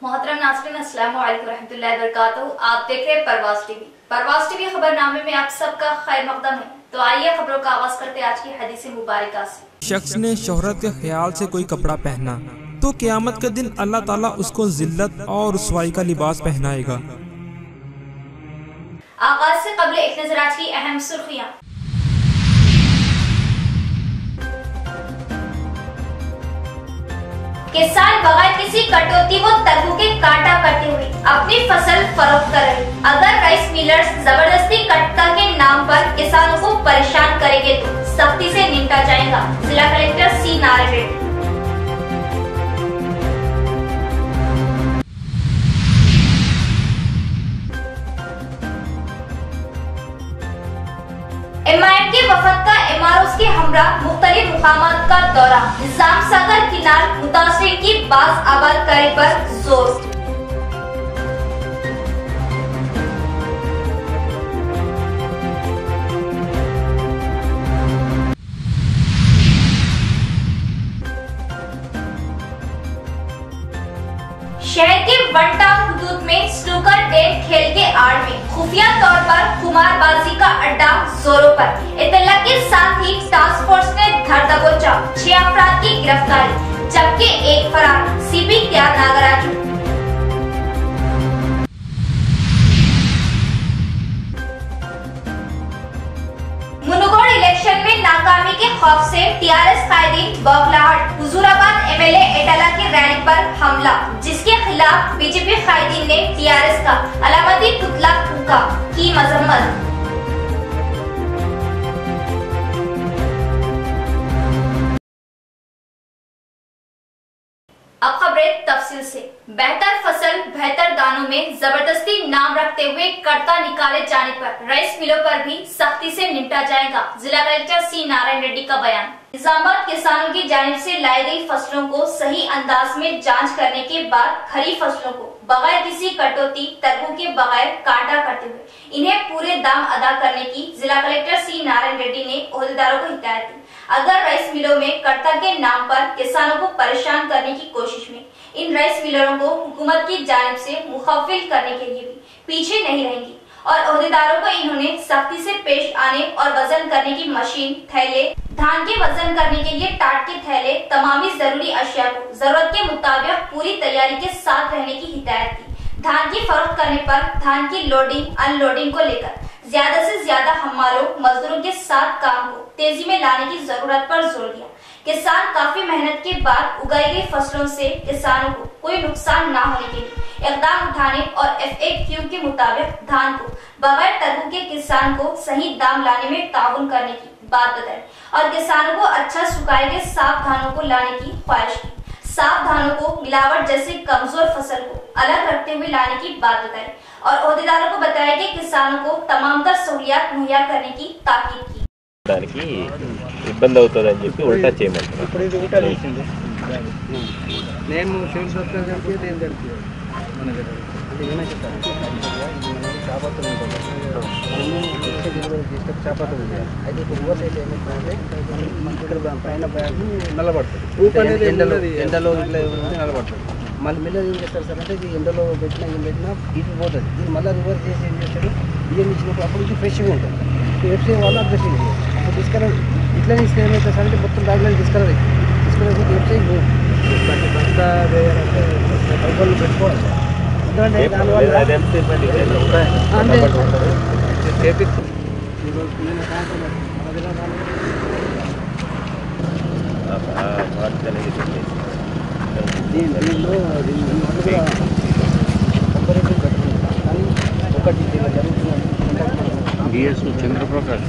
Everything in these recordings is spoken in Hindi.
मोहतरम नाज़रीन, अस्सलाम वालेकुम रहमतुल्लाहि व बरकातहू। आप देख रहे हैं परवाज़ टीवी। परवाज़ टीवी खबरनामे में आप सबका खैर मकदम है। तो आइए खबरों का आगाज करते हैं आज की हदीस मुबारका से। शख्स ने शोहरत के ख्याल से कोई कपड़ा पहना तो क़यामत के दिन अल्लाह ताला उसको जिल्लत और रुसवाई का लिबास पहनाएगा। आगाज से कबल एक नजर आज की अहम सुर्खियां। किसान बगैर किसी कटौती व तरबूज के काटा करते हुए अपनी फसल फरोख्त कर रहे। अगर राइस मिलर्स जबरदस्ती कटता के नाम पर किसानों को परेशान करेंगे तो सख्ती से निपटा जाएगा। जिला collector C Narayan Reddy. MIM के वफद का MROs के हमरा मुख्तलिफ मुकामात का दौरा। निजाम सागर किनार मुतासिर की बाज आबाद करे पर जोर। शहर के वन टाउन हुदूद में स्नूकर डेम खेल के आड़ में खुफिया तौर पर खुमारबाजी का अड्डा जोरों पर। इत्तला के साथ ही टास्क फोर्स ने धर दबोचा 6 अफराद की गिरफ्तारी, जबकि एक फरार। CP त्याग नागराजू। मुनुगोड़ इलेक्शन में नाकामी के खौफ से TRS कायदीन बौखलाहट। हुजूराबाद MLA एटाला की रैली पर हमला, जिसके खिलाफ BJP कायदीन ने TRS का अलामती पुतला फूंका, की मजम्मत। अब खबरें तफसील से। बेहतर फसल बेहतर दानों में जबरदस्ती नाम रखते हुए कर्ता निकाले जाने पर राइस मिलों पर भी सख्ती से निपटा जाएगा। जिला कलेक्टर सी नारायण रेड्डी का बयान। निजामाबाद किसानों की जानिब से लाई गई फसलों को सही अंदाज में जांच करने के बाद खरीफ फसलों को बगैर किसी कटौती तरबूज के बगैर काटा करते हुए इन्हें पूरे दाम अदा करने की जिला कलेक्टर सी नारायण रेड्डी ने ओहदेदारों को हिदायत दी। अगर राइस मिलों में कर्ता के नाम पर किसानों को परेशान करने की कोशिश में इन राइस मिलरों को हुकूमत की जानिब से मुखफ़िल करने के लिए भी पीछे नहीं रहेंगी और ओहदेदारों को इन्होंने सख्ती से पेश आने और वजन करने की मशीन, थैले, धान के वजन करने के लिए टाट के थैले, तमामी जरूरी अशिया को जरूरत के मुताबिक पूरी तैयारी के साथ रहने की हिदायत दी। धान की फरोख्त करने पर धान की लोडिंग अनलोडिंग को लेकर ज्यादा से ज्यादा हमालों मजदूरों के साथ काम को तेजी में लाने की जरूरत पर जोर दिया। किसान काफी मेहनत के बाद उगाई गई फसलों से किसानों को कोई नुकसान न होने के लिए इकदाम उठाने और FAQ के मुताबिक धान को बगैर तरबूज के किसान को सही दाम लाने में ताउन करने की बात बताई और किसानों को अच्छा सुखाए गए साफ धानों को लाने की ख्वाहिश की। साफ धानों को मिलावट जैसे कमजोर फसल को अलग रखते हुए लाने की बात बताई और ओहदेदारों को बताया कि किसानों को तमाम तर सहूलियात मुहैया करने की ताकीद की। దానికి ఇబ్బంది అవుతుందని చెప్పి ఉల్టా చేయమంటున్నారు। ఇప్పుడు ఇది ఉల్టా చేసింది నేను సివిల్ సప్లై చెప్పి నేను తెలుసు మన దగ్గర ఇది ఏమైనా చెప్తాను ఇది మనకి చాపత్తులు ఉంటుంది మనము చేస్తే చాపత్తులు ఉంది అయితే ఇప్పుడు రివర్స్ అయితే ఏమవుతుందంటే ఇక్కడ పైన నిలబడుతుంది ఎండలో ఇట్లా నిలబడుతుంది మళ్ళీ మిల్లర్ ఏం చేస్తారు సార్ అంటే ఇది ఎండలో పెట్టినా ఇది పోతుంది ఇది మళ్ళీ రివర్స్ చేసి ఏం చేస్తారు బియ్యం ఇచ్చినప్పుడు అప్పుడు నుంచి ఫ్రెష్గా ఉంటుంది FC వాళ్ళు అడ్జస్ట్ అప్పుడు తీసుకెళ్ళి ఇట్లా తీసుకెళ్ళి ఏమవుతుంది సార్ అంటే మొత్తం బ్యాగ్లో తీసుకెళ్ళి FC బస్తా పైపళ్ళు పెట్టుకోవాలి ఎందుకంటే దానివల్ల చేపిస్తుంది ఈరోజు నేను సాయంత్రం దీనిలో కంపారిటివ్ పెట్టుకుంటాం కానీ ఒకటి ఇలా జరుగుతుంది DS చంద్రప్రకాష్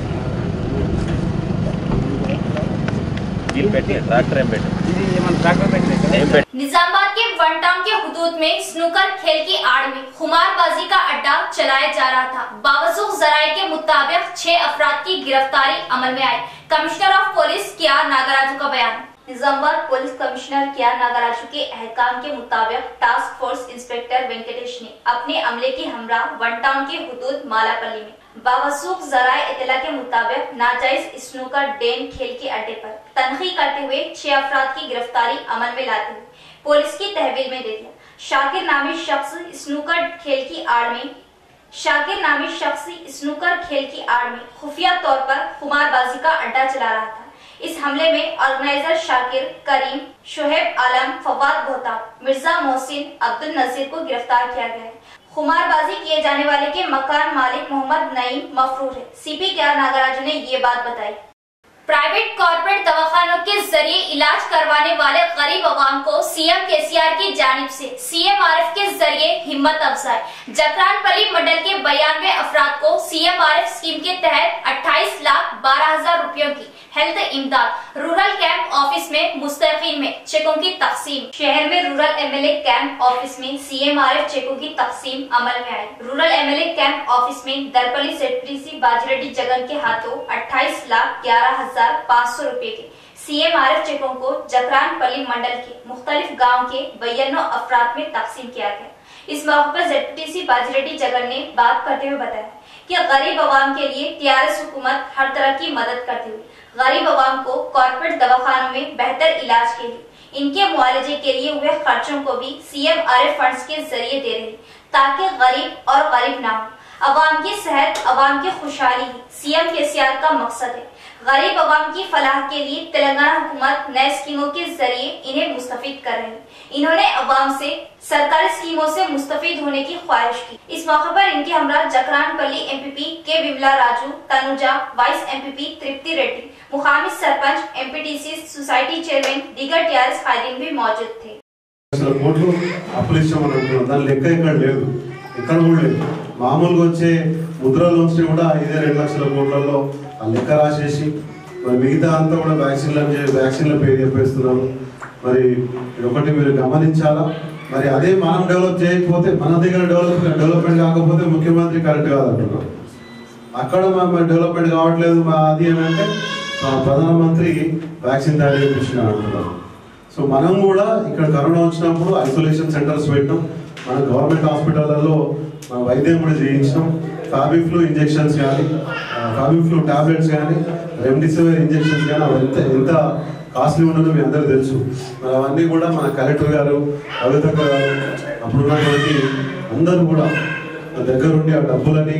निजामाबाद के वन टाउन के हुदूद में स्नूकर खेल की आड़ में खुमारबाजी का अड्डा चलाया जा रहा था। बावजूद जराये के मुताबिक 6 अफराद की गिरफ्तारी अमल में आई। Commissioner of police KR Nagaraju का बयान। Nizamabad police commissioner KR Nagaraju के अहकाम के मुताबिक टास्क फोर्स इंस्पेक्टर वेंकटेश ने अपने अमले की हमरा वन टाउन के हुदूद मालापल्ली में बावसूख जराए इतला के मुताबिक नाजायज स्नूकर डेन खेल के अड्डे पर तनखी करते हुए 6 अफराद की गिरफ्तारी अमल में लाते हुए पुलिस की तहवील में दे दिया। शाकिर नामी शख्स स्नूकर खेल की आड़ में खुफिया तौर पर खुमारबाजी का अड्डा चला रहा था। इस हमले में ऑर्गेनाइजर शाकिर, करीम, शोहेब आलम, फवाद बोहता, मिर्जा मोहसिन, अब्दुल नजीर को गिरफ्तार किया गया है। खुमारबाजी किए जाने वाले के मकान मालिक मोहम्मद नईम मफरूर है। सीपी के आर नागराजू ने ये बात बताई। प्राइवेट कॉर्पोरेट दवाखानों के जरिए इलाज करवाने वाले गरीब अवाम को सीएम केसीआर की जानिब से सीएमआरएफ के जरिए हिम्मत अफजाई। जकरानपल्ली मंडल के 92 अफराद को सीएमआरएफ स्कीम के तहत 28,12,000 रुपयों की हेल्थ इमदाद। रूरल कैंप ऑफिस में मुस्तकीन में चेकों की तकसीम। शहर में रूरल एमएलए कैंप ऑफिस में सीएमआरएफ चेकों की तकसीम अमल में आई। रूरल एमएलए कैंप ऑफिस में दरपल्ली सेक्रेटरी बाजीरेड्डी जगन के हाथों 28,11,500 रुपए के सीएमआरएफ चेकों को जकरानपल्ली मंडल के मुख्तलिफ गाँव के 92 अफराद में तकसीम किया गया। इस मौके पर जेडपीटीसी बाजीरेड्डी जगन ने बात करते हुए बताया कि गरीब अवाम के लिए टीआरएस हुकूमत हर तरह की मदद करती हुई गरीब अवाम को कॉर्पोरेट दवाखानों में बेहतर इलाज के लिए इनके मुआवजे के लिए हुए खर्चों को भी सीएमआरएफ फंड्स के जरिए दे रही, ताकि गरीब और गरीब ना हो। अवाम की सेहत, अवाम की खुशहाली ही सीएम केसीआर का मकसद है। गरीब अवाम की फलाह के लिए तेलंगाना हुकूमत नए स्कीमों के जरिए इन्हें मुस्तफीद कर रही है। इन्होंने अवाम से सरकारी स्कीमों से मुस्तफीद होने की ख्वाहिश की। इस मौके पर इनके हमरा जकरानपल्ली एमपीपी के विमला राजू, तनुजा, वाइस एमपीपी तृप्ति रेड्डी, मुकामी सरपंच, एमपीटीसी सोसाइटी चेयरमैन, दीगर टीआरएस कायदीन भी मौजूद थे। మామూలుగా వచ్చే ముద్ర లోన్స్ కూడా ఇదే 2 లక్షల కోట్లలో లెక్క రాసేసి మరి మిగతా అంతా కూడా వ్యాక్సిన్ల పేరు చెప్పేస్తున్నారు। మరి ఒకటి మీరు గమనించాలా, మరి అదే మనం డెవలప్ చేయకపోతే మన దగ్గర డెవలప్మెంట్ కాకపోతే ముఖ్యమంత్రి కరెక్ట్ కాదంటున్నారు। అక్కడ మన డెవలప్మెంట్ కావట్లేదు అది ఏంటంటే ప్రధానమంత్రి వ్యాక్సిన్ తయారు చేయించిన అంటున్నారు। సో మనం కూడా ఇక్కడ కరోనా వచ్చినప్పుడు ఐసోలేషన్ సెంటర్స్ పెట్టాం, మన గవర్నమెంట్ హాస్పిటల్లో వైద్యం కూడా చేయించాం। ఫాబిఫ్లూ ఇంజెక్షన్స్ కానీ, ఫాబిఫ్లూ టాబ్లెట్స్ కానీ, రెమ్డెసివిర్ ఇంజెక్షన్స్ కానీ అవి ఎంత కాస్ట్లీ ఉండదో మీ అందరూ తెలుసు। మరి అవన్నీ కూడా మన కలెక్టర్ గారు, కవితక్క గారు అప్పుడున్నటువంటి అందరూ కూడా దగ్గరుండి ఆ డబ్బులని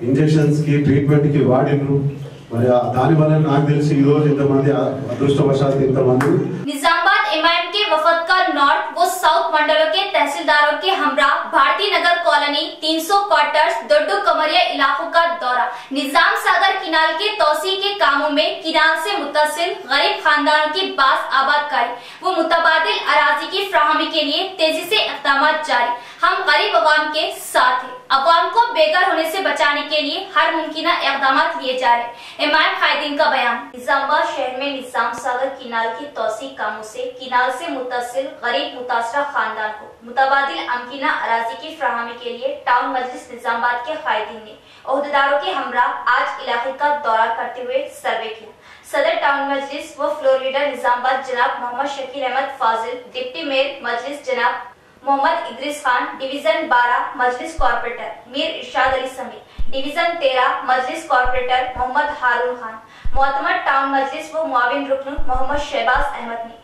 ఇంజెక్షన్స్కి, ట్రీట్మెంట్కి వాడినరు। మరి దానివల్ల నాకు తెలిసి ఈ రోజు ఇంతమంది అదృష్టవశాత్తు ఇంతమంది निजामाबाद एमआईएम के वफद का नॉर्थ व साउथ मंडलों के तहसीलदारों के हमरा भारती नगर कॉलोनी 300 क्वार्टर्स दोड्डू कमरिया इलाकों का दौरा। निजाम सागर किनाल के तोसी के कामों में किनाल से मुत्तसिल गरीब खानदानों की बास आबादकारी व मुतबादिल अराजी की फ्राहमी के लिए तेजी से इक़दाम जारी। हम गरीब अवाम के साथ हैं। अवाम को बेघर होने से बचाने के लिए हर मुमकिना इक़दाम लिए जा रहे। एमआईएम कायदीन का बयान। निजामाबाद शहर में निजाम सागर किनाल की तोसी कामों से किनाल से मुत्तसिल गरीब मुतासरा खानदान को मुतबादिल अमकिना अराजी की फ्राहमी के लिए टाउन मजलिस निजामाबाद के कायदीन ने ओहदेदारों के हमरा आज इलाके का दौरा करते हुए सर्वे किया। सदर टाउन मजलिस व फ्लोर लीडर निजामाबाद जनाब मोहम्मद शकील अहमद फाजिल, डिप्टी मेयर मजलिस जनाब मोहम्मद इद्रिस खान, डिवीजन 12 मजलिस कॉर्पोरेटर मीर इरशाद अली समीर, डिवीजन 13 मजलिस कॉर्पोरेटर मोहम्मद हारून खान, मोहतमद टाउन मजलिस व मुआविन रुकन मोहम्मद शहबाज अहमद ने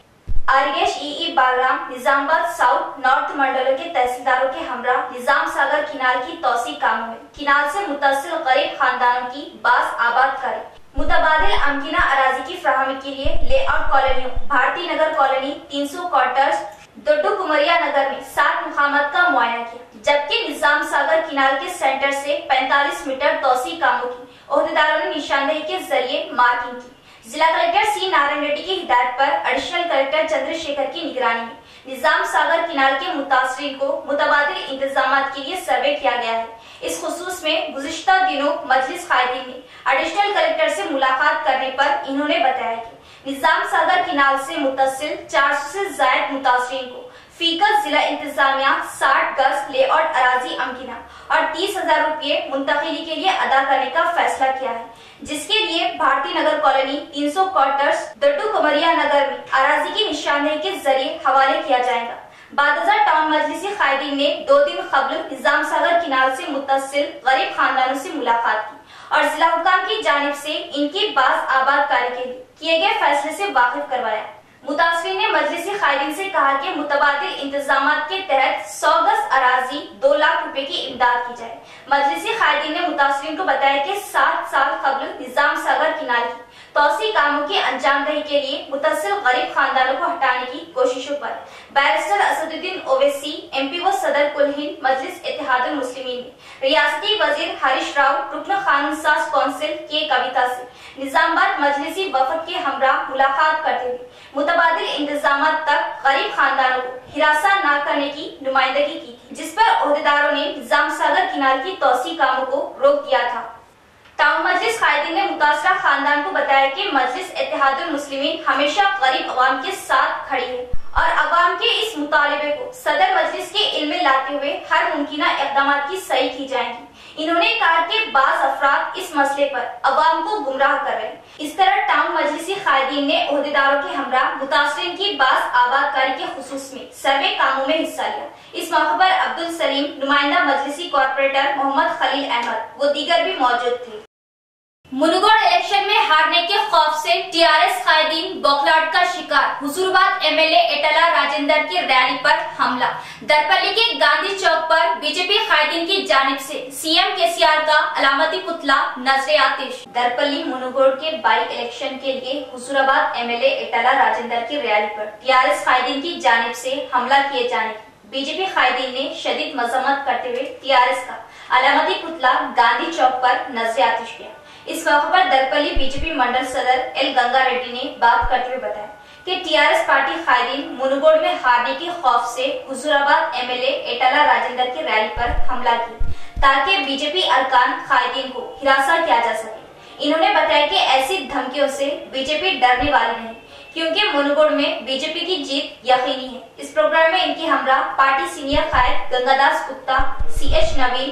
आरगेश ई बालराम निजामाबाद साउथ नॉर्थ मंडलों के तहसीलदारों के हमरा निजाम सागर किनाल की तोसी कामों में किनाल से मुत्तसिल गरीब खानदानों की बास आबादकारी, मुतबादिल अमकिना अराजी की फ्राहमी के लिए लेआउट कॉलोनियों भारती नगर कॉलोनी 300 क्वार्टर्स दोड्डू कुमरिया नगर में 7 मुकामात का मुआयना किया, जबकि निजाम सागर किनाल के सेंटर से 45 मीटर तोसी कामों की ओहदेदारों ने निशानदेही के जरिए मार्किंग की। जिला कलेक्टर सी नारायण रेड्डी की हिदायत पर एडिशनल कलेक्टर चंद्रशेखर की निगरानी में निजाम सागर किनाल के मुतासरीन को मुतबादिल इंतजामात के लिए सर्वे किया गया है। इस खुसूस में गुज़िश्ता दिनों मजलिस कायदीन ने एडिशनल कलेक्टर से मुलाकात करने पर इन्होंने बताया कि निजाम सागर किनाल से मुत्तसिल 400 से ज्यादा मुतासरीन को फीकस जिला इंतजामिया 60 गज लेआउट अराजी अमकिना और 30,000 रुपये मुंतकिली के लिए अदा करने का फैसला किया है, जिसके लिए भारती नगर कॉलोनी 300 क्वार्टर्स दोड्डू कमरिया नगर में अराजी की निशानदेही के जरिए हवाले किया जाएगा। बादशाह टाउन मजलिसी कायदीन ने 2 दिन कबल निजाम सागर किनाल से मुत्तसिल गरीब खानदानों से मुलाकात की और जिला हुकाम की जानिब से इनकी बास आबादकारी के लिए किए गए फैसले से वाकिफ करवाया। मुतासरीन ने मजलिसी कायदीन से कहा कि मुतबादिल इंतजामात के तहत 100 गज अराजी 2 लाख रुपए की इमदाद की जाए। मजलिसी कायदीन ने मुतासरीन को बताया कि 7 साल कबल निजाम सागर किनारे की तौसी कामों की अंजामदही के लिए मुतसिल गरीब खानदानों को हटाने की कोशिशों पर बैरिस्टर असदुद्दीन ओवैसी MP व सदर कुल हिंद मजलिस इत्तेहादुल मुस्लिमीन ने रियासती वजीर हरीश राव रुकन कानून साज कौंसिल की कविता से निजामाबाद मजलिसी वफद के हमरा मुलाकात करते हुए मुतबादिल इंतजामात तक गरीब खानदानों को हिरासा न करने की नुमाइंदगी की थी, जिस पर ओहदेदारों ने निजाम सागर किनारे की तौसी कामों को रोक दिया था। टाउन मजलिस कायदीन ने मुतासरा खानदान को बताया कि मजलिस इत्तेहादुल मुस्लिमीन हमेशा गरीब अवाम के साथ खड़ी है और अवाम के इस मुतालिबे को सदर मजलिस के इल्म में लाते हुए हर मुमकिना इक़दाम की सही की जाएंगी। इन्होंने कहा कि बाज अफराद इस मसले पर अवाम को गुमराह कर रहे हैं। इस तरह टाउन मजलिसी कायदीन ने ओहदेदारों के हमरा मुतासरीन की बाज आबादकारी के खुसूस में सर्वे कामों में हिस्सा लिया। इस मौके पर अब्दुल सलीम, नुमाइंदा मजलिसी कॉर्पोरेटर मोहम्मद खलील अहमद व दीगर भी मौजूद थे। मुनुगढ़ इलेक्शन में हारने के खौफ से TRS कायदीन बौखलाहट का शिकार। हुजूराबाद MLA एटला राजेंद्र की रैली पर हमला। दरपल्ली के गांधी चौक पर बीजेपी कायदीन की जानिब से CM KCR का अलामती पुतला नजरे आतिश। दरपल्ली मुनुगढ़ के बाई इलेक्शन के लिए हुजूराबाद MLA एटला राजेंद्र की रैली पर TRS कायदीन की जानिब से हमला किए जाने की बीजेपी कायदीन ने शदीद मजम्मत करते हुए TRS का अलामती पुतला गांधी चौक पर नजरे आतिश किया। इस मौके पर दरपल्ली बीजेपी मंडल सदर L गंगा रेड्डी ने बात करते हुए बताया कि TRS पार्टी कायदीन मुनुगढ़ में हारने के खौफ से हुजूराबाद MLA एटला राजेंद्र की रैली पर हमला की ताकि बीजेपी अरकान कायदीन को हिरासा किया जा सके। इन्होंने बताया कि ऐसी धमकियों से बीजेपी डरने वाली नहीं, क्योंकि मुनुगढ़ में बीजेपी की जीत यकीनी है। इस प्रोग्राम में इनकी हमरा पार्टी सीनियर कायद गंगादास गुप्ता, CH नवीन,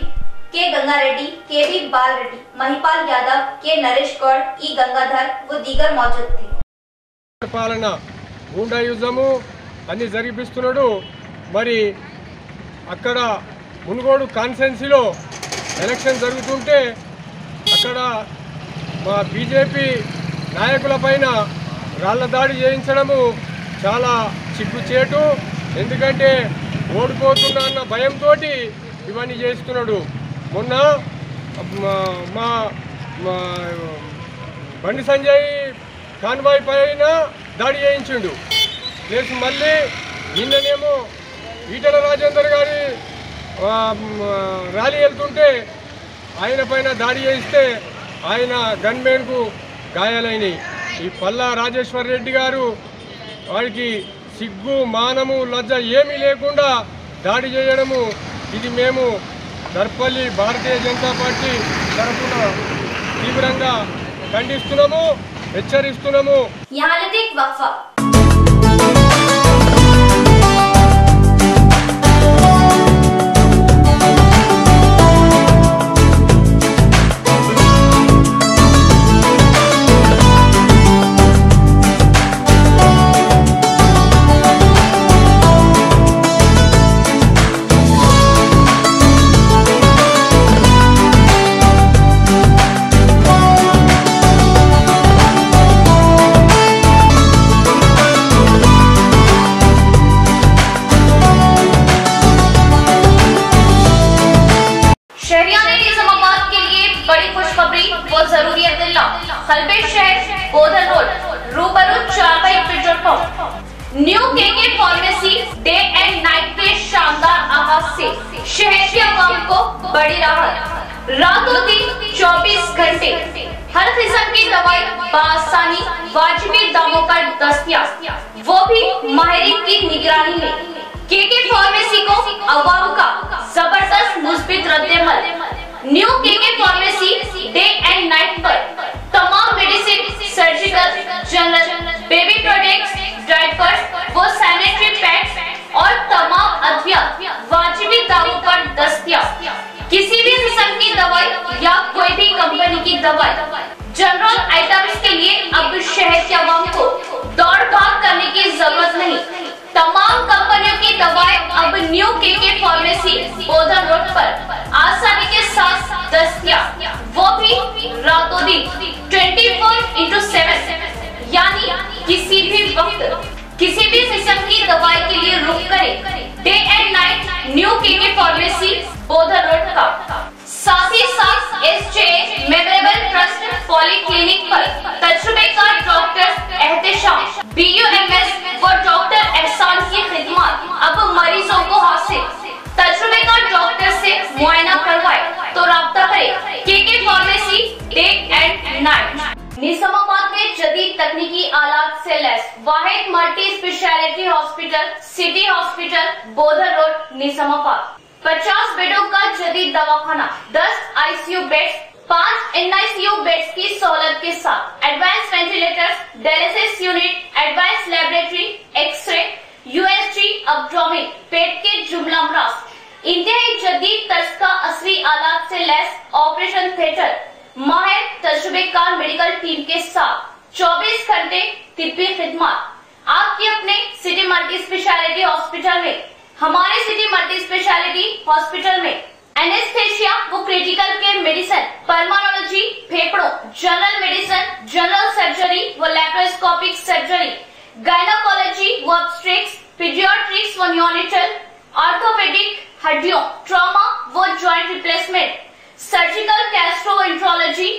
के गंगा रेड्डी, KV बाल रेड्डी, महिपाल यादव, के नरेश गौड़, ई गंगाधर व दीगर मौजूद थे। పాలన గూండాయుజము అన్ని జరిపిస్తున్నాడు। మరి అక్కడ మునుగోడు కాన్స్టిట్యున్సీలో ఎలక్షన్ జరుగుతుంటే అక్కడ మా బీజేపీ నాయకులపైన రాళ్ల దాడి చేయించడము చాలా సిగ్గుచేటు। ఎందుకంటే ఓడిపోతున్నా అన్న భయంతో ఇవన్నీ చేస్తున్నాడు। మొన్న మా బండి సంజయ్ కాన్వాయ్ పైన దాడి చేయించిండు ప్లస్ మళ్ళీ నిన్ననేమో ఈటల రాజేందర్ గారి ర్యాలీ వెళ్తుంటే ఆయన పైన దాడి చేయిస్తే ఆయన గన్మెన్కు గాయాలైనవి। ఈ పల్లా రాజేశ్వర్ రెడ్డి గారు వారికి సిగ్గు మానము లజ్జ ఏమీ లేకుండా దాడి చేయడము ఇది మేము దర్పల్లి భారతీయ జనతా పార్టీ తరఫున తీవ్రంగా ఖండిస్తున్నాము, హెచ్చరిస్తున్నాము। New KK pharmacy day and night के शानदार आगाज से शहर के अवाम को बड़ी राहत। रातों दिन 24 घंटे हर किस्म की दवाई बआसानी वाजिबी दामों पर दस्तयाब, वो भी माहिरीन की निगरानी में। केके फार्मेसी को अवाम का जबरदस्त मुस्बित रद्देमल। New KK pharmacy day and night पर तमाम medicine, surgical, general, baby products, diapers, वो सैनिटरी पैड्स और तमाम अद्विया वाजिबी दामों पर दस्तयाब। किसी भी किस्म की दवाई या कोई भी कंपनी की दवाई, जनरल आइटम्स के लिए अब शहर के अवाम को दौड़ भाग करने की जरूरत नहीं। तमाम कंपनियों की दवाएं अब न्यू केके फार्मेसी बोधन रोड पर आसानी के साथ दस्तयाब, वो भी रातों दिन 24/7, यानी किसी भी वक्त किसी भी किस्म की दवाई के लिए रुक करें day and night new KK pharmacy Bodhan road का। साथ ही साथ एसजे मेमोरेबल ट्रस्ट पॉलीक्लिनिक पर तजुर्बेकार डॉक्टर एहतेशाम BUMS व डॉक्टर एहसान की खिदमत अब मरीजों को हासिल। तजुर्बेकार डॉक्टर से मुआयना करवाए तो राब्ता करें KK pharmacy day and night. Nizamabad में जदीद तकनीकी आलात से लैस वाहिद multi speciality hospital city hospital Bodhan road Nizamabad. 50 बेडों का जदीद दवाखाना, 10 ICU बेड्स, 5 NICU बेड्स की सहूलत के साथ advance ventilators, dialysis unit, advance laboratory, x-ray, USG, abdomen, पेट के जुमला अमराज, इंतहाई जदीद तर्ज का असली आलात से लैस ऑपरेशन थिएटर, माहिर तजुर्बेकार मेडिकल टीम के साथ 24 घंटे तिब्बी खिदमत आपके अपने सिटी मल्टी स्पेशलिटी हॉस्पिटल में। हमारे सिटी मल्टी स्पेशलिटी हॉस्पिटल में एनेस्थेशिया व क्रिटिकल केयर मेडिसिन, पल्मोनोलॉजी, फेफड़ों, जनरल मेडिसिन, जनरल सर्जरी व लैप्रोस्कोपिक सर्जरी, गायनोकोलॉजी व ऑब्स्टेट्रिक्स, पीडियाट्रिक्स व न्योनेटल, ऑर्थोपेडिक, हड्डियों, ट्रॉमा व joint replacement, surgical gastroenterology,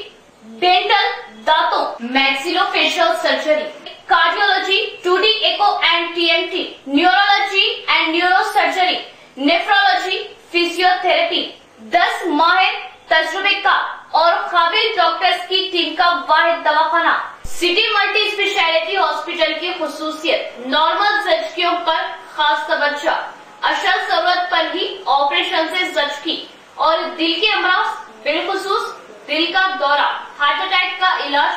dental, दांतों, maxillofacial surgery, cardiology, 2D echo and TMT, neurology and neuro surgery, nephrology, physiotherapy, 10 माहिर तजुर्बेकार और काबिल डॉक्टर्स की टीम का वाहिद दवाखाना। सिटी मल्टी स्पेशलिटी हॉस्पिटल की खुसूसियत नॉर्मल जख्मियों पर खास तवज्जो, अशल जरूरत पर ही ऑपरेशन से जख्मी और दिल के अमराज, बिलखुसूस दिल का दौरा, हार्ट अटैक का इलाज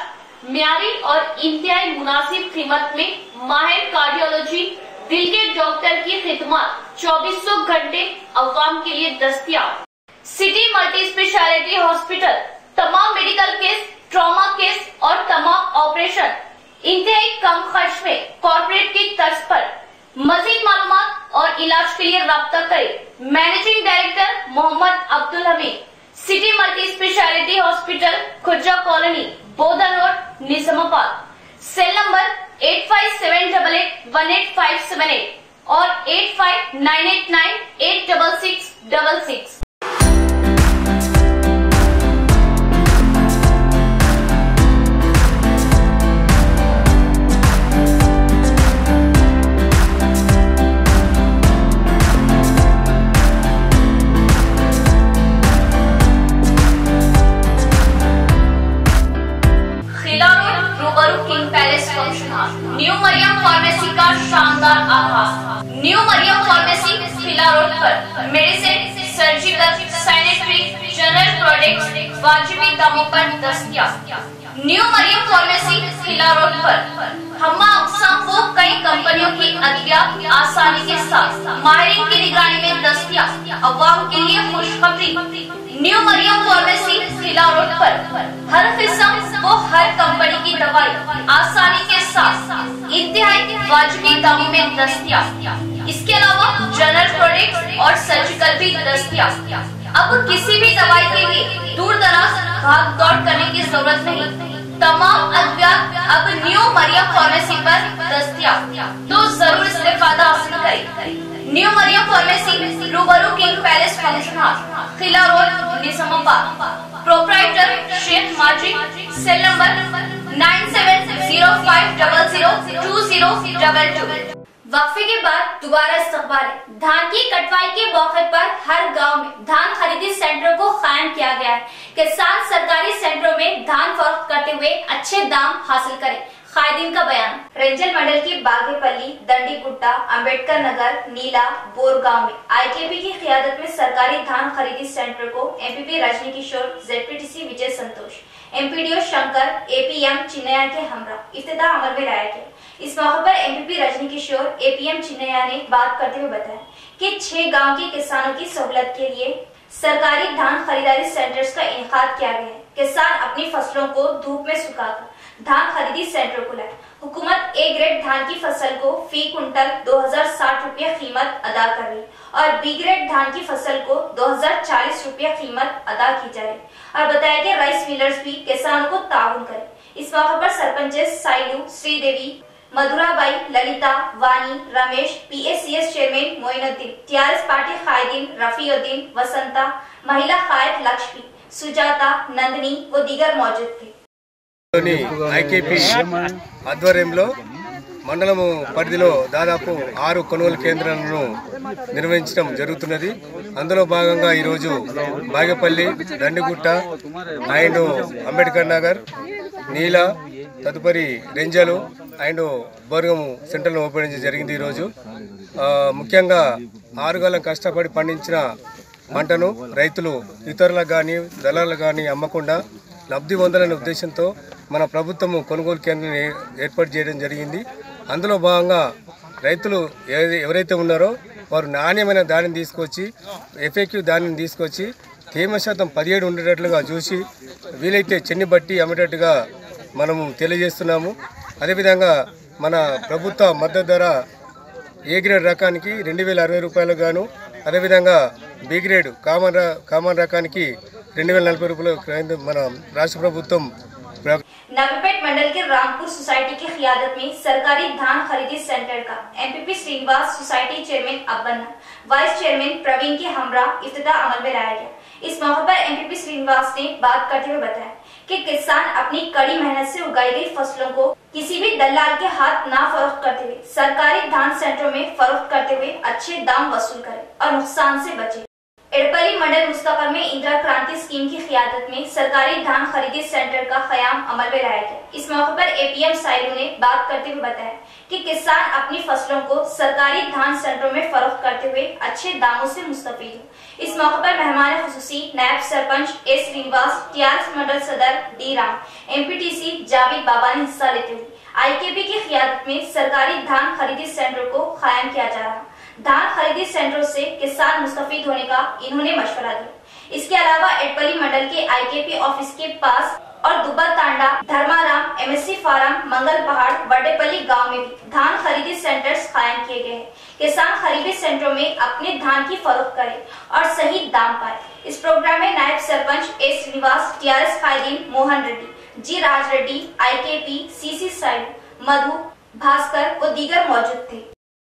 म्यारी और इंतहाई मुनासिब कीमत में माहिर कार्डियोलॉजी, दिल के डॉक्टर की खिदमत 2400 घंटे अवाम के लिए दस्तयाब। सिटी मल्टी स्पेशलिटी हॉस्पिटल तमाम मेडिकल केस, ट्रॉमा केस और तमाम ऑपरेशन इंतहाई कम खर्च में कॉर्पोरेट की तर्ज पर। मजीद मालूमात और इलाज के लिए राब्ता करें managing director Mohammad Abdul Hameed, city multi speciality hospital, Khurja colony, Bodhan road, Nizamabad. Cell number 8578818578 और 8598986666। न्यू मरियम फार्मेसी का शानदार आगाज। New Mariam pharmacy Khila road पर medicine, surgical, sanitary, general products वाजिबी दामों पर दस्तयाब। New Mariam pharmacy Khila road पर हम्मा अक़साम वो कई कंपनियों की अद्वियात आसानी के साथ माहिरीन की निगरानी में दस्तयाब। अवाम के लिए खुशखबरी, new Mariam pharmacy Khila road पर हर किस्म वो हर कंपनी की दवाई आसानी के साथ इंतहाई वाजिबी दामों में दस्तयाब। इसके अलावा जनरल प्रोडक्ट्स और सर्जिकल भी दस्तयाब। अब किसी भी दवाई के लिए दूर दराज भाग दौड़ करने की जरूरत नहीं। तमाम अद्वियात अब न्यू मरियम फार्मेसी पर दस्तयाब, तो जरूर इस्तेफादा हासिल करें। न्यू मरियम फार्मेसी रूबरू king palace function hall, Khila road, Nizamabad. Proprietor Sheikh Majid. Cell number 9705002022। वक्फे के बाद दोबारा इस्तकबाल। धान की कटवाई के मौके पर हर गांव में धान खरीदी सेंटरों को कायम किया गया है। किसान सरकारी सेंटरों में धान फरोख्त करते हुए अच्छे दाम हासिल करें। कायदीन का बयान। रेंजल मंडल की बागेपल्ली, दंडी गुट्टा, अम्बेडकर नगर, नीला, बोरगांव में IKP की क़ियादत में सरकारी धान खरीदी सेंटर को MPP रजनी किशोर, ZPTC विजय संतोष, MPDO शंकर, APM चिन्नैया के हमरा इफ्तिताह अमल में लाया गया। इस मौके पर MPP रजनी किशोर, APM चिन्नैया ने बात करते हुए बताया कि 6 गाँव के किसानों की सहूलत के लिए सरकारी धान खरीदारी सेंटर्स का इनेकाद किया गया है। किसान अपनी फसलों को धूप में सुखाकर धान खरीदी सेंटर को लाए। हुकूमत A ग्रेड धान की फसल को फी कुंटल 2060 रुपया कीमत अदा कर रही और B ग्रेड धान की फसल को 2040 रुपया कीमत अदा की जा रही और बताया कि राइस मिलर्स भी किसानों को ताउन करें। इस मौके पर sarpanch Sailu, Sridevi, Madhurabai, Lalitha, Vani, Ramesh, PACS chairman Moinuddin, TRS party कायदीन रफीउद्दीन, वसंता, महिला कायद लक्ष्मी, सुजाता, नंदिनी व दीगर मौजूद थे। IKP ఆధ్వర్యంలో మండలము పరిధిలో దాదాపు 6 కొనుగోలు కేంద్రాలను నిర్వహించడం జరుగుతున్నది. అందులో భాగంగా ఈరోజు బాగేపల్లి, దండిగుట్ట అండ్ అంబేద్కర్ నగర్, నీల, తదుపరి రెంజలు అండ్ బోర్గము సెంటర్ను ఓపెన్ చేయడం జరిగింది. ఈరోజు ముఖ్యంగా 6 గంటల కష్టపడి పండించిన పంటను రైతులు ఇతరులకు కానీ దళాలకు కానీ అమ్మకుండా లబ్ధి పొందాలనే ఉద్దేశంతో మన ప్రభుత్వము కొనుగోలు కేంద్రం ఏర్పాటు చేయడం జరిగింది. అందులో భాగంగా రైతులు ఎవరైతే ఉన్నారో వారు నాణ్యమైన ధాన్యం తీసుకొచ్చి ఎఫెక్టివ్ ధాన్యం తీసుకొచ్చి తేమ శాతం 17 ఉండేటట్లుగా చూసి వీలైతే చెన్ని బట్టి అమ్మేటట్టుగా మనము తెలియజేస్తున్నాము. అదేవిధంగా మన ప్రభుత్వ మద్దతు ధర ఏ గ్రేడ్ రకానికి 2060 రూపాయలకు గాను, అదేవిధంగా బి గ్రేడ్ కామన్ రకానికి 2040 రూపాయలు మన రాష్ట్ర ప్రభుత్వం. नवीपेट मंडल के रामपुर सोसाइटी की क़ियादत में सरकारी धान खरीदी सेंटर का MPP Srinivas, society chairman Abbanna, vice chairman Praveen के हमरा इफ्तिताह अमल में लाया गया। इस मौके पर MPP श्रीनिवास ने बात करते हुए बताया कि किसान अपनी कड़ी मेहनत से उगाई गई फसलों को किसी भी दलाल के हाथ ना फरोख्त करते हुए सरकारी धान सेंटरों में फरोख्त करते हुए अच्छे दाम वसूल करे और नुकसान से बचे। एड़पल्ली मंडल मुस्तफर में इंदिरा क्रांति स्कीम की क़ियादत में सरकारी धान खरीदी सेंटर का क़याम अमल में लाया गया। इस मौके पर APM साइलू ने बात करते हुए बताया कि किसान अपनी फसलों को सरकारी धान सेंटरों में फरोख्त करते हुए अच्छे दामों से मुस्तफीद हो। इस मौके पर मेहमान खुसूसी नायब सरपंच A श्रीनिवास, TRS मंडल सदर D राम, MPTC जावेद बाबा ने हिस्सा लेते हुए IKP की क़ियादत में सरकारी धान खरीदी सेंटर को कायम किया जा रहा। धान खरीदी सेंटरों से किसान मुस्तफीद होने का इन्होंने मशवरा दिया। इसके अलावा एड़पल्ली मंडल के IKP ऑफिस के पास और दुब्बा तांडा, धर्माराम, MSC फार्म, मंगल पहाड़, बड़ेपल्ली गांव में भी धान खरीदी सेंटर्स कायम किए गए हैं। किसान खरीदी सेंटरों में अपने धान की फरोख्त करें और सही दाम पाए। इस प्रोग्राम में नायब सरपंच A श्रीनिवास, TRS कायदीन Mohan Reddy, G Raj Reddy, IKP, CC side, Madhu, Bhaskar व दीगर मौजूद थे।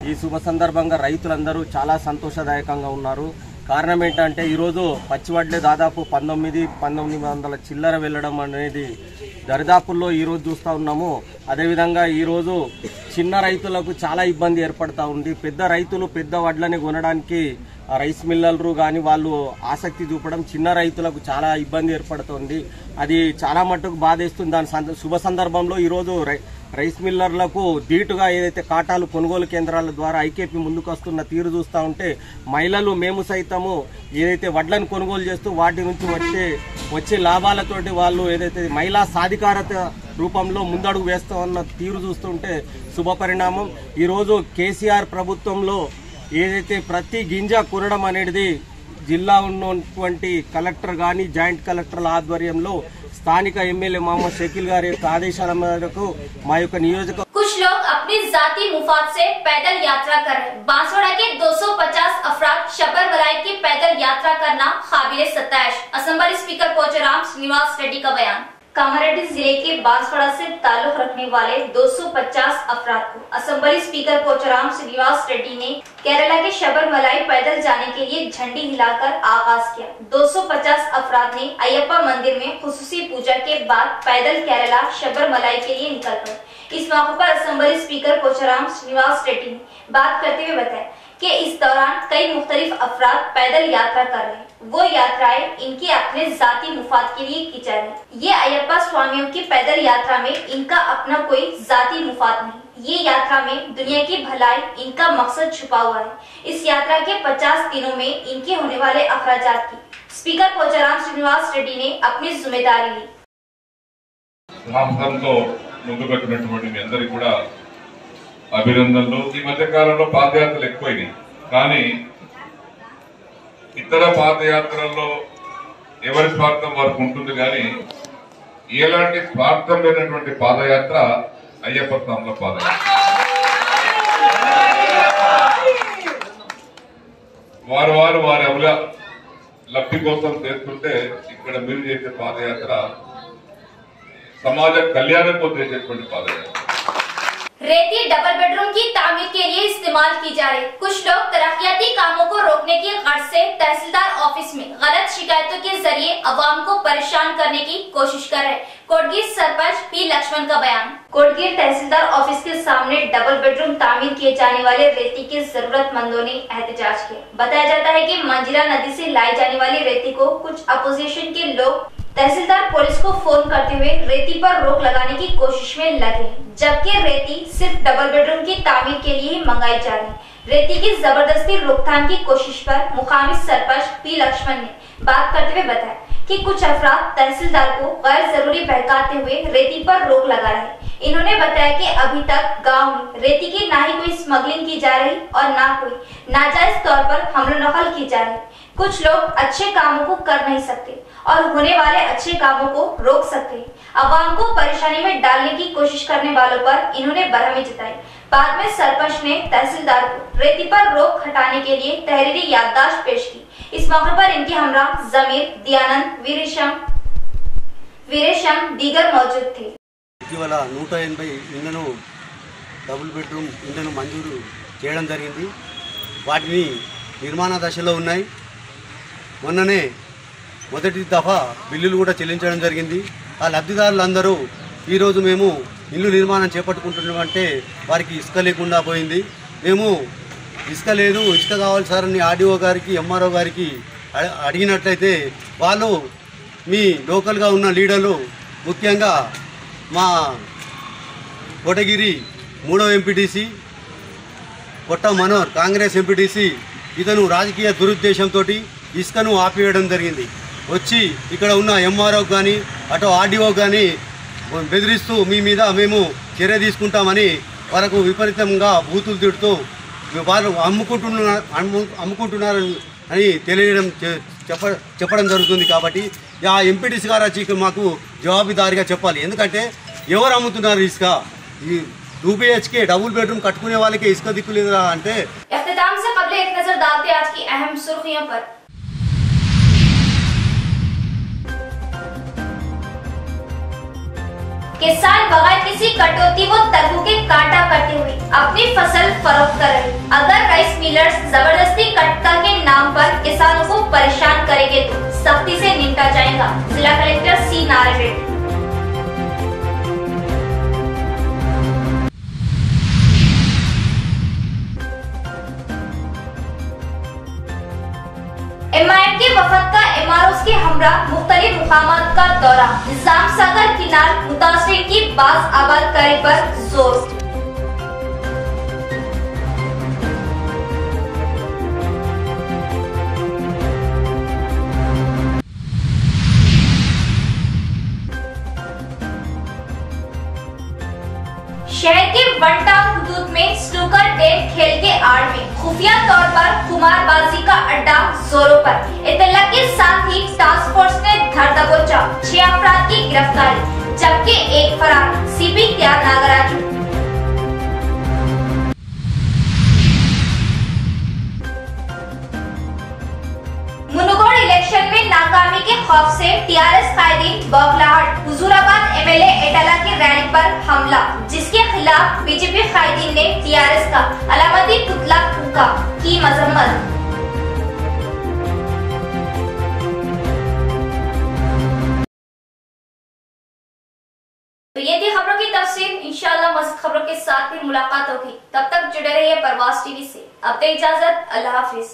ఈ శుభ సందర్భంగా రైతులందరూ చాలా సంతోషదాయకంగా ఉన్నారు. కారణం ఏంటంటే ఈరోజు పచ్చివడ్లే దాదాపు 1900 చిల్లర వెళ్ళడం అనేది దరిదాపుల్లో ఈరోజు చూస్తూ ఉన్నాము. అదేవిధంగా ఈరోజు చిన్న రైతులకు చాలా ఇబ్బంది ఏర్పడతా ఉంది. పెద్ద రైతులు పెద్ద వడ్లని కొనడానికి రైస్ మిల్లర్లు కానీ వాళ్ళు ఆసక్తి చూపడం చిన్న రైతులకు చాలా ఇబ్బంది ఏర్పడుతుంది. అది చాలా మట్టుకు బాధేస్తుంది. దాని శుభ సందర్భంలో ఈరోజు రైస్ మిల్లర్లకు ధీటుగా ఏదైతే కాటాలు కొనుగోలు కేంద్రాల ద్వారా IKP ముందుకు వస్తున్న తీరు చూస్తూ ఉంటే మహిళలు మేము సైతము ఏదైతే వడ్లను కొనుగోలు చేస్తూ వాటి నుంచి వచ్చే లాభాలతోటి వాళ్ళు ఏదైతే మహిళా సాధికారత రూపంలో ముందడుగు వేస్తామన్న తీరు చూస్తుంటే శుభ పరిణామం. ఈరోజు కేసీఆర్ ప్రభుత్వంలో ఏదైతే ప్రతి గింజ కొనడం అనేది జిల్లా ఉన్నటువంటి కలెక్టర్ కానీ జాయింట్ కలెక్టర్ల ఆధ్వర్యంలో स्थानिक एमएलए मोहम्मद शकील गारी आदेशाల మేరకు మా యొక్క నియోజక कुछ लोग अपनी जाती मुफाद से पैदल यात्रा कर रहे। बांसवाड़ा के 250 अफराद शबरमलाई की पैदल यात्रा करना काबिले सताइश। असेंबली स्पीकर पोचराम श्रीनिवास रेड्डी का बयान। कामारेड्डी जिले के बांसवाड़ा से ताल्लुक रखने वाले 250 अफराद को असेंबली स्पीकर पोचराम श्रीनिवास रेड्डी ने केरला के शबरमलाई पैदल जाने के लिए झंडी हिलाकर आगाज किया। 250 अफराद ने अयप्पा मंदिर में खुसूसी पूजा के बाद पैदल केरला शबरमलाई के लिए निकल पड़े। इस मौके पर असेंबली स्पीकर पोचराम श्रीनिवास रेड्डी ने बात करते हुए बताया कि इस दौरान कई मुख्तलिफ अफराद पैदल यात्रा कर रहे हैं। वो यात्राएं इनके अपने जाती मुफाद के लिए की जा रही। ये अयप्पा स्वामियों की पैदल यात्रा में इनका अपना कोई जाती मुफाद नहीं। ये यात्रा में दुनिया की भलाई इनका मकसद छुपा हुआ है। इस यात्रा के 50 दिनों में इनके होने वाले अखराजात की स्पीकर पोचराम श्रीनिवास रेड्डी ने अपनी जिम्मेदारी ली। ముందుకొచ్చినటువంటి మీ అందరికీ కూడా అభినందనలు. ఈ మధ్య కాలంలో పాదయాత్రలు ఎక్కువైనాయి, కానీ ఇతర పాదయాత్రల్లో ఎవరి స్వార్థం వరకు ఉంటుంది, కానీ ఎలాంటి స్వార్థం లేనటువంటి పాదయాత్ర అయ్యప్ప స్వాముల పాదయాత్ర. వారి అమల లబ్ధి కోసం చేస్తుంటే ఇక్కడ మీరు చేసే పాదయాత్ర సమాజ కళ్యాణం కోసం చేసేటువంటి పాదయాత్ర. रेती डबल बेडरूम की तामीर के लिए इस्तेमाल की जा रही। कुछ लोग तरक्याती कामों को रोकने की गर्ज से तहसीलदार ऑफिस में गलत शिकायतों के जरिए अवाम को परेशान करने की कोशिश कर रहे। कोटगीर सरपंच पी लक्ष्मण का बयान। कोटगीर तहसीलदार ऑफिस के सामने डबल बेडरूम तामीर किए जाने वाले रेती के जरूरतमंदों ने एहतजाज किया। बताया जाता है कि मंजीरा नदी से लाई जाने वाली रेती को कुछ अपोजिशन के लोग तहसीलदार पुलिस को फोन करते हुए रेती पर रोक लगाने की कोशिश में लगे, जबकि रेती सिर्फ डबल बेडरूम की तामीर के लिए ही मंगाई जा रही। रेती की जबरदस्ती रोकथाम की कोशिश पर मुकामी सरपंच पी लक्ष्मण ने बात करते हुए बताया कि कुछ अफराद तहसीलदार को गैर जरूरी बहकाते हुए रेती पर रोक लगा रहे। इन्होंने बताया कि अभी तक गांव में रेती की ना ही कोई स्मगलिंग की जा रही और ना कोई नाजायज तौर पर हमलो नकल की जा रही। कुछ लोग अच्छे कामों को कर नहीं सकते और होने वाले अच्छे कामों को रोक सकते हैं। अवाम को परेशानी में डालने की कोशिश करने वालों पर इन्होंने बरहमी जताई। बाद में सरपंच ने तहसीलदार को रेती पर रोक हटाने के लिए तहरीरी याददाश्त पेश की। इस मौके पर इनके हमरा जमीर, दयानंद, वीरेशम दीगर मौजूद थे। ఇటీవల 180 ఇళ్లను డబుల్ బెడ్రూమ్ ఇళ్లను మంజూరు చేయడం జరిగింది. వాటిని నిర్మాణ దశలో ఉన్నాయి. మొన్ననే మొదటి దఫా బిల్లులు కూడా చెల్లించడం జరిగింది. ఆ లబ్ధిదారులందరూ ఈరోజు మేము ఇల్లు నిర్మాణం చేపట్టుకుంటున్నామంటే వారికి ఇసుక లేకుండా పోయింది. మేము ఇసుక లేదు, ఇసుక కావాలి సార్ అని ఆర్డీఓ గారికి, ఎంఆర్ఓ గారికి అడిగినట్లయితే వాళ్ళు మీ లోకల్గా ఉన్న లీడర్లు, ముఖ్యంగా మా కోటగిరి 3వ ఎంపీటీసీ కొట్ట మనోహర్ కాంగ్రెస్ ఎంపీటీసీ ఇతను రాజకీయ దురుద్దేశంతో ఇసుకను ఆపివేయడం జరిగింది. వచ్చి ఇక్కడ ఉన్న ఎంఆర్ఓ కానీ అటు ఆర్డీఓ కానీ బెదిరిస్తూ మీ మీద మేము చర్య తీసుకుంటామని వరకు విపరీతంగా బూతులు తిడుతూ వాళ్ళు అమ్ముకుంటున్నారు అని తెలియడం చెప్పడం జరుగుతుంది. కాబట్టి ఆ ఎంపీటీసీ గారు వచ్చి మాకు జవాబుదారీగా చెప్పాలి. ఎందుకంటే ఎవరు అమ్ముతున్నారు ఇసుక? ఈ 2 BHK डबल बेडरूम कटकुने वाले के इसका दिक्कत ले रहा है। इख्तिताम से पहले एक नजर डालते आज की अहम सुर्खियों पर। किसान बगैर किसी कटौती व तरबू के काटा करते हुए अपनी फसल फरोख्त कर रहे। अगर राइस मिलर्स जबरदस्ती कटता के नाम पर किसानों को परेशान करेंगे तो सख्ती से निपटा जाएगा। जिला collector C Narayan Reddy. MIM के वफद का MROs के हमरा मुख्तलिफ मुकामात का दौरा। निजाम सागर किनार मुतासरीन की बाज आबाद करे पर जोर। शहर के वन टाउन हुदूद में स्नूकर डेन खेल के आड़ में खुफिया तौर पर कुमारबाजी का अड्डा जोरों पर। इत्तला के साथ ही टास्क फोर्स ने धर दबोचा 6 अफराद की गिरफ्तारी, जबकि एक फरार सीपी त्याग नागराजू। मुनुगोड़ इलेक्शन में नाकामी के खौफ से टीआरएस कायदीन बौखलाहट। हुजूराबाद MLA एटाला की रैली पर हमला, जिसके खिलाफ बीजेपी कायदीन ने टीआरएस का अलामती पुतला फूंका, की मजम्मत। तो ये थी खबरों की तफसील। इंशाअल्लाह मज़ीद खबरों के साथ फिर मुलाकात होगी। तब तक जुड़े रहिए परवाज़ टीवी से। अब तक इजाजत, अल्लाह हाफिज।